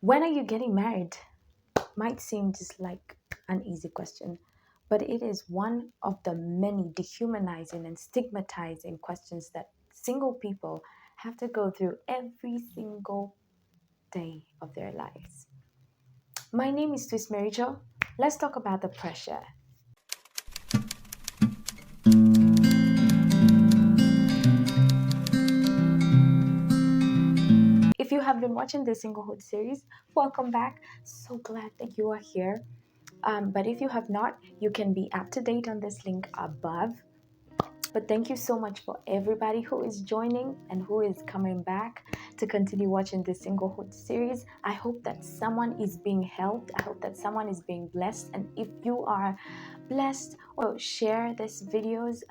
When are you getting married? Might seem just like an easy question, but it is one of the many dehumanizing and stigmatizing questions that single people have to go through every single day of their lives. My name is Twist Miricho. Let's talk about the pressure. If you have been watching the Singlehood series, welcome back. So glad that you are here. But if you have not, you can be up to date on this link above. But thank you so much for everybody who is joining and who is coming back to continue watching the Singlehood series. I hope that someone is being helped. I hope that someone is being blessed. And if you are blessed, or share these videos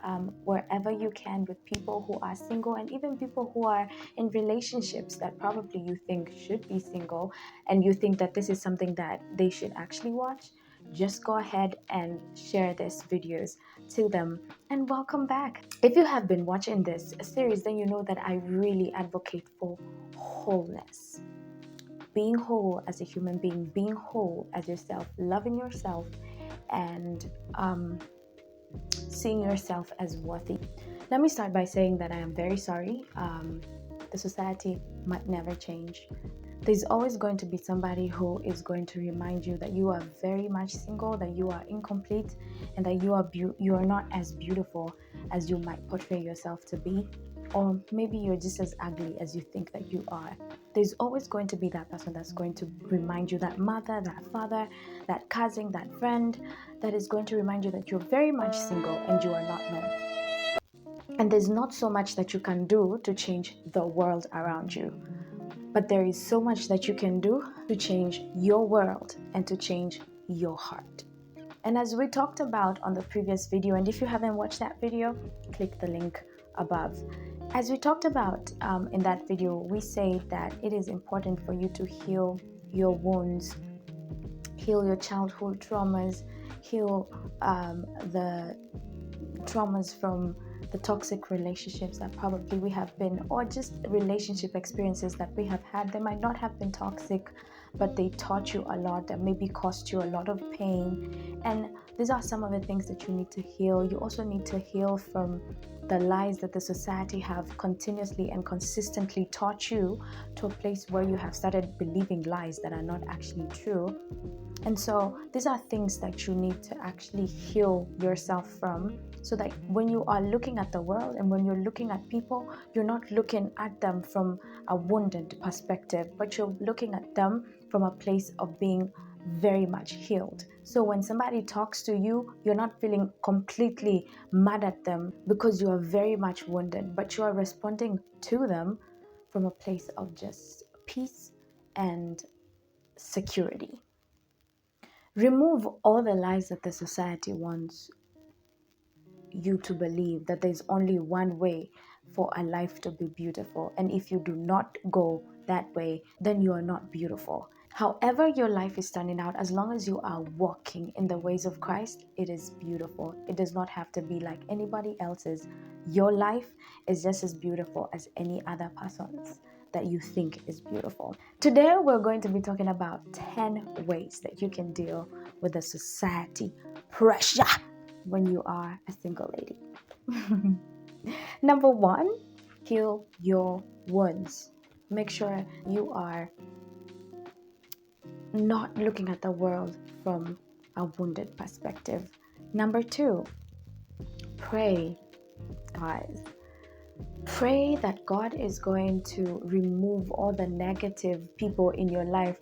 wherever you can with people who are single and even people who are in relationships that probably you think should be single and you think that this is something that they should actually watch. Just go ahead and share these videos to them. And welcome back. If you have been watching this series, then you know that I really advocate for wholeness. Being whole as a human being, being whole as yourself, loving yourself, and seeing yourself as worthy. Let me start by saying that I am very sorry. The society might never change. There's always going to be somebody who is going to remind you that you are very much single, that you are incomplete, and that you are not as beautiful as you might portray yourself to be, or maybe you're just as ugly as you think that you are. There's always going to be that person that's going to remind you, that mother, that father, that cousin, that friend, that is going to remind you that you're very much single and you are not known. And there's not so much that you can do to change the world around you. But there is so much that you can do to change your world and to change your heart. And as we talked about on the previous video, and if you haven't watched that video, click the link above. As we talked about in that video, we say that it is important for you to heal your wounds, heal your childhood traumas, heal the traumas from the toxic relationships that probably we have been, or just relationship experiences that we have had. They might not have been toxic, but they taught you a lot, that maybe cost you a lot of pain. And these are some of the things that you need to heal. You also need to heal from the lies that the society have continuously and consistently taught you, to a place where you have started believing lies that are not actually true. And so these are things that you need to actually heal yourself from, so that when you are looking at the world and when you're looking at people, you're not looking at them from a wounded perspective, but you're looking at them from a place of being very much healed. So when somebody talks to you, you're not feeling completely mad at them because you are very much wounded, but you are responding to them from a place of just peace and security. Remove all the lies that the society wants you to believe, that there's only one way for a life to be beautiful. And if you do not go that way, then you are not beautiful. However your life is turning out, as long as you are walking in the ways of Christ, it is beautiful. It does not have to be like anybody else's. Your life is just as beautiful as any other person's that you think is beautiful. Today, we're going to be talking about 10 ways that you can deal with the society pressure when you are a single lady. Number one, heal your wounds. Make sure you are not looking at the world from a wounded perspective. Number two, pray, guys. Pray that God is going to remove all the negative people in your life.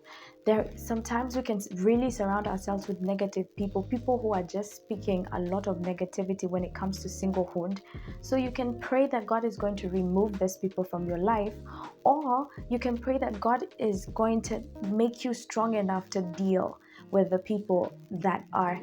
Sometimes we can really surround ourselves with negative people who are just speaking a lot of negativity when it comes to singlehood. So you can pray that God is going to remove these people from your life, or you can pray that God is going to make you strong enough to deal with the people that are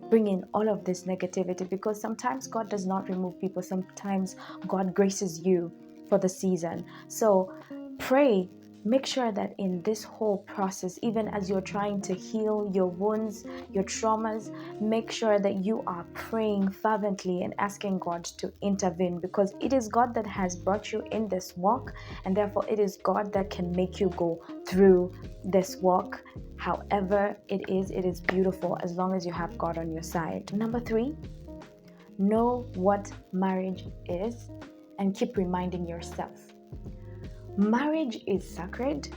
bringing all of this negativity, because sometimes God does not remove people. Sometimes God graces you for the season. So pray, make sure that in this whole process, even as you're trying to heal your wounds, your traumas, make sure that you are praying fervently and asking God to intervene, because it is God that has brought you in this walk, and therefore it is God that can make you go through this walk. However it is beautiful as long as you have God on your side. Number 3, know what marriage is and keep reminding yourself. Marriage is sacred.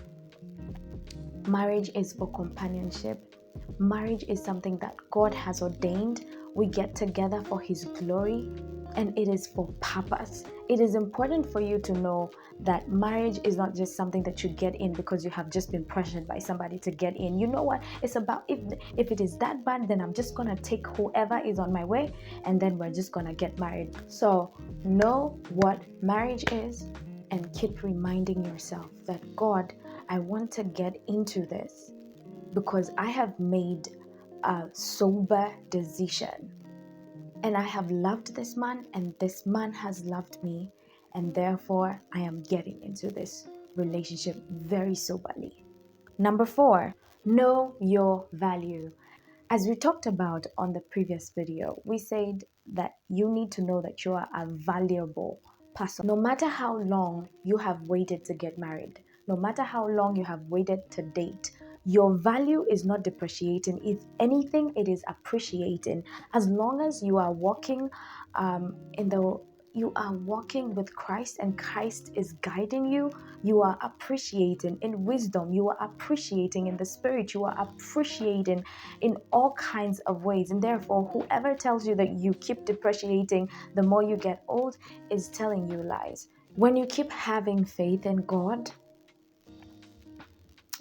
Marriage is for companionship. Marriage is something that God has ordained. We get together for His glory, and it is for purpose. It is important for you to know that marriage is not just something that you get in because you have just been pressured by somebody to get in. You know what? It's about, if it is that bad, then I'm just gonna take whoever is on my way, and then we're just gonna get married. So know what marriage is, and keep reminding yourself that, God, I want to get into this because I have made a sober decision, and I have loved this man, and this man has loved me, and therefore I am getting into this relationship very soberly. Number 4, know your value. As we talked about on the previous video, we said that you need to know that you are a valuable person. No matter how long you have waited to get married, no matter how long you have waited to date, your value is not depreciating. If anything, it is appreciating. As long as you are walking you are walking with Christ, and Christ is guiding you, you are appreciating in wisdom, you are appreciating in the spirit, you are appreciating in all kinds of ways. And therefore, whoever tells you that you keep depreciating the more you get old is telling you lies. When you keep having faith in God,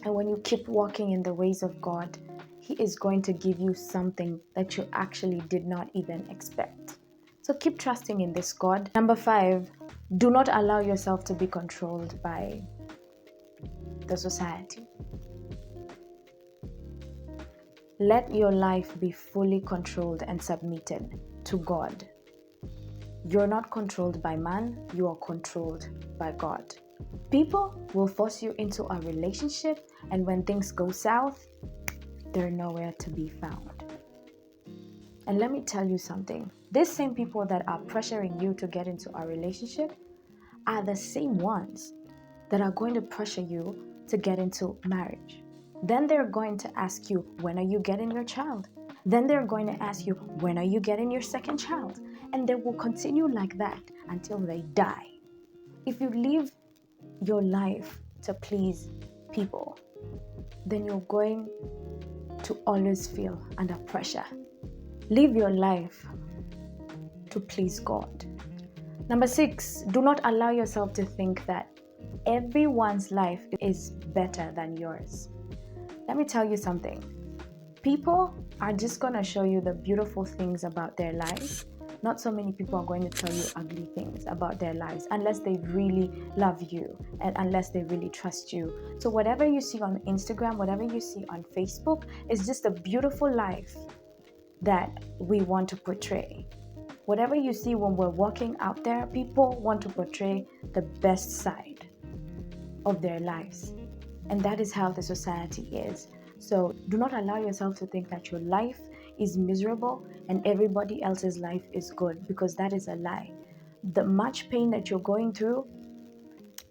and when you keep walking in the ways of God, He is going to give you something that you actually did not even expect. So keep trusting in this God. Number 5, do not allow yourself to be controlled by the society. Let your life be fully controlled and submitted to God. You're not controlled by man, you are controlled by God. People will force you into a relationship, and when things go south, they're nowhere to be found. And let me tell you something. These same people that are pressuring you to get into a relationship are the same ones that are going to pressure you to get into marriage. Then they're going to ask you, when are you getting your child? Then they're going to ask you, when are you getting your second child? And they will continue like that until they die. If you live your life to please people, then you're going to always feel under pressure. Live your life to please God. Number 6, do not allow yourself to think that everyone's life is better than yours. Let me tell you something. People are just going to show you the beautiful things about their lives. Not so many people are going to tell you ugly things about their lives unless they really love you and unless they really trust you. So whatever you see on Instagram, whatever you see on Facebook is just a beautiful life that we want to portray. Whatever you see when we're walking out there, people want to portray the best side of their lives. And that is how the society is. So do not allow yourself to think that your life is miserable and everybody else's life is good, because that is a lie. The much pain that you're going through,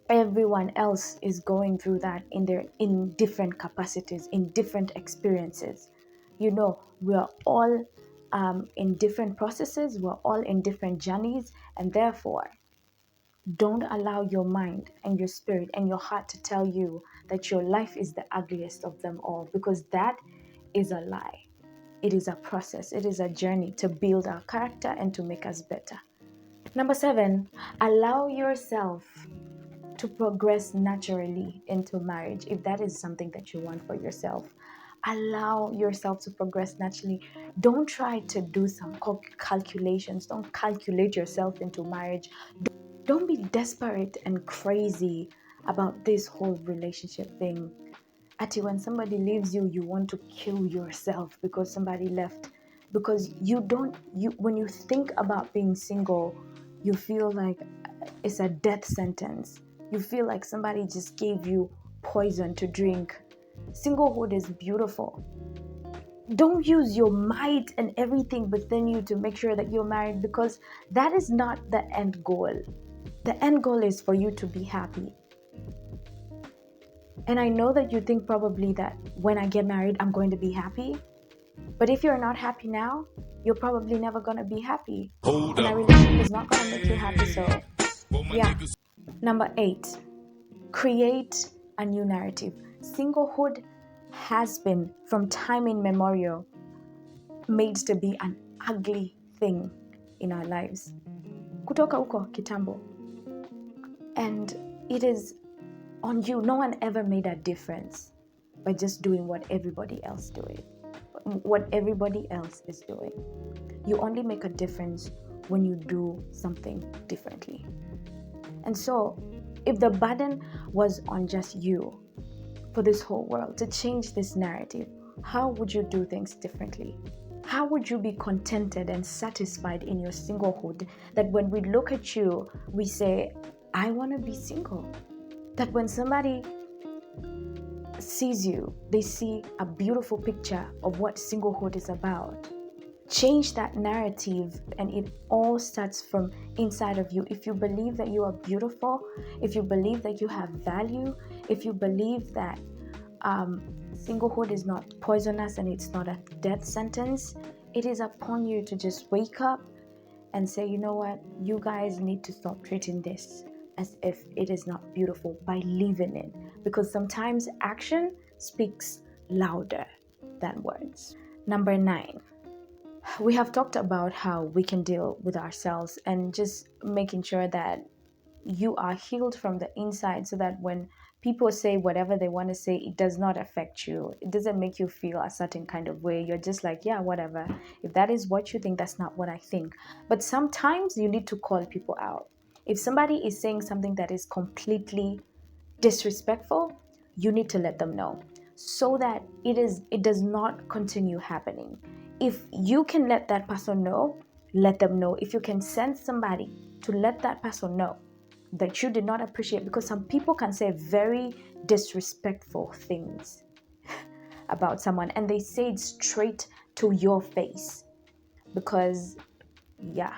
everyone else is going through that in different capacities, in different experiences. You know, we are all in different processes, we're all in different journeys, and therefore don't allow your mind and your spirit and your heart to tell you that your life is the ugliest of them all, because that is a lie. It is a process, it is a journey to build our character and to make us better. Number 7, allow yourself to progress naturally into marriage. If that is something that you want for yourself, allow yourself to progress naturally. Don't try to do some calculations. Don't calculate yourself into marriage. Don't be desperate and crazy about this whole relationship thing. Ati, when somebody leaves you, you want to kill yourself because somebody left. Because when you think about being single, you feel like it's a death sentence. You feel like somebody just gave you poison to drink. Singlehood is beautiful. Don't use your might and everything within you to make sure that you're married, because that is not the end goal. The end goal is for you to be happy. And I know that you think probably that when I get married, I'm going to be happy. But if you're not happy now, you're probably never going to be happy. And a relationship is not going to make you happy. So, yeah. Number 8, create a new narrative. Singlehood has been, from time immemorial, made to be an ugly thing in our lives. Kutoka huko kitambo. And it is on you. No one ever made a difference by just doing what everybody else is doing. You only make a difference when you do something differently. And so, if the burden was on just you for this whole world to change this narrative, how would you do things differently? How would you be contented and satisfied in your singlehood that when we look at you, we say, I want to be single? That when somebody sees you, they see a beautiful picture of what singlehood is about. Change that narrative, and it all starts from inside of you. If you believe that you are beautiful, if you believe that you have value, if you believe that singlehood is not poisonous and it's not a death sentence, it is upon you to just wake up and say, you know what, you guys need to stop treating this as if it is not beautiful by living it, because sometimes action speaks louder than words. Number 9, we have talked about how we can deal with ourselves and just making sure that you are healed from the inside, so that when people say whatever they want to say, it does not affect you. It doesn't make you feel a certain kind of way. You're just like, yeah, whatever. If that is what you think, that's not what I think. But sometimes you need to call people out. If somebody is saying something that is completely disrespectful, you need to let them know, so that it does not continue happening. If you can let that person know, let them know. If you can send somebody to let that person know that you did not appreciate, because some people can say very disrespectful things about someone, and they say it straight to your face, because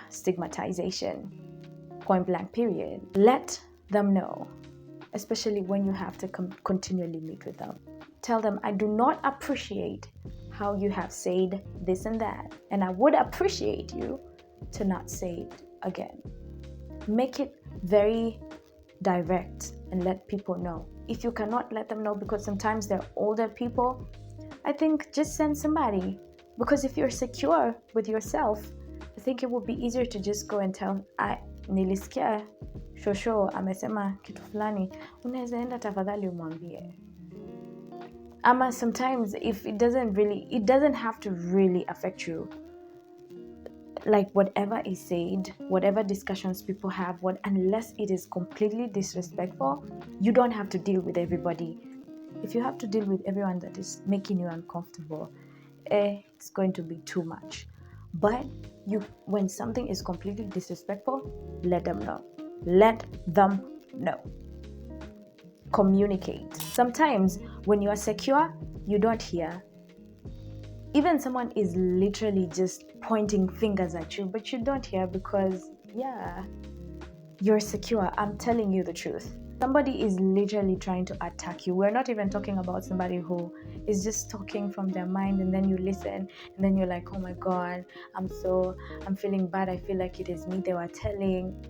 stigmatization, point blank period. Let them know, especially when you have to continually meet with them. Tell them, I do not appreciate how you have said this and that, and I would appreciate you to not say it again. Make it very direct and let people know. If you cannot let them know, because sometimes they're older people, I think just send somebody. Because if you're secure with yourself, I think it would be easier to just go and tell, nilisikia shosho amesema kitu fulani, unaweza enda tafadhali umwambie. Ama sometimes if it doesn't have to really affect you. Like whatever is said, whatever discussions people have, unless it is completely disrespectful, you don't have to deal with everybody. If you have to deal with everyone that is making you uncomfortable, it's going to be too much. But when something is completely disrespectful, let them know. Let them know. Communicate. Sometimes when you are secure, you don't hear. Even someone is literally just pointing fingers at you, but you don't hear because, you're secure. I'm telling you the truth. Somebody is literally trying to attack you. We're not even talking about somebody who is just talking from their mind, and then you listen, and then you're like, oh my God, I'm feeling bad. I feel like it is me they were telling.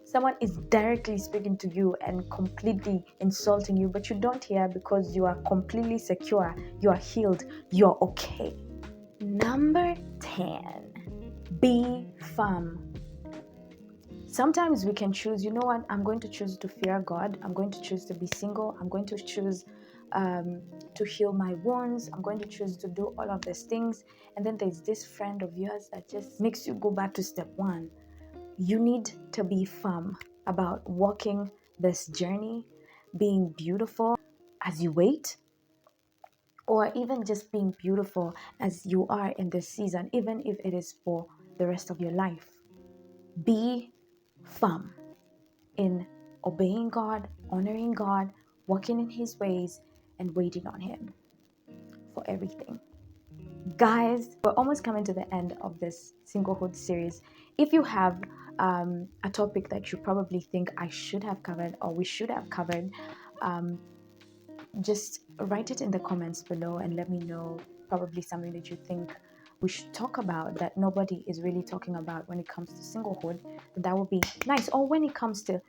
Someone is directly speaking to you and completely insulting you, but you don't hear because you are completely secure, you are healed, you're okay. Number 10, be firm. Sometimes we can choose, you know what, I'm going to choose to fear God, I'm going to choose to be single, I'm going to choose to heal my wounds, I'm going to choose to do all of these things, and then there's this friend of yours that just makes you go back to step 1. You need to be firm about walking this journey, being beautiful as you wait, or even just being beautiful as you are in this season, even if it is for the rest of your life. Be firm in obeying God, honoring God, walking in His ways, and waiting on Him for everything. Guys, we're almost coming to the end of this singlehood series. If you have a topic that you probably think I should have covered or we should have covered, um, just write it in the comments below and let me know probably something that you think we should talk about that nobody is really talking about when it comes to singlehood. That would be nice, or when it comes to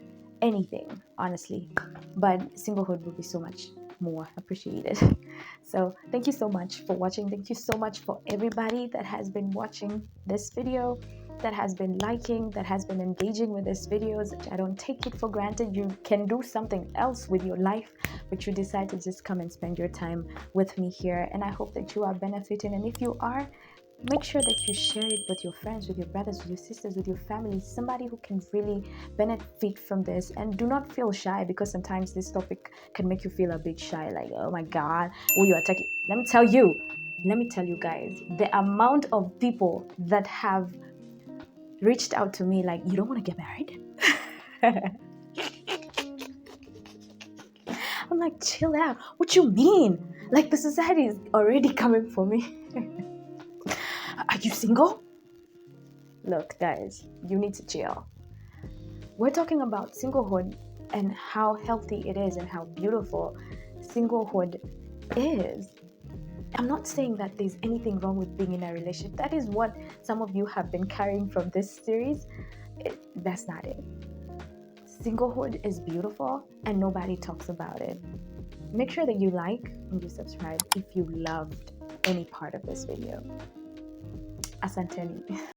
anything, honestly. But singlehood would be so much more appreciated. So thank you so much for watching. Thank you so much for everybody that has been watching this video, that has been liking, that has been engaging with these videos. I don't take it for granted. You can do something else with your life, but you decide to just come and spend your time with me here, and I hope that you are benefiting. And if you are, make sure that you share it with your friends, with your brothers, with your sisters, with your family, somebody who can really benefit from this. And do not feel shy, because sometimes this topic can make you feel a bit shy, like, oh my god, who you attacking. Let me tell you guys, the amount of people that have reached out to me like, you don't want to get married? I'm like, chill out. What you mean? Like, the society is already coming for me. Are you single? Look, guys, you need to chill. We're talking about singlehood and how healthy it is and how beautiful singlehood is. I'm not saying that there's anything wrong with being in a relationship. That is what some of you have been carrying from this series. That's not it. Singlehood is beautiful and nobody talks about it. Make sure that you like and you subscribe if you loved any part of this video. Asanteni.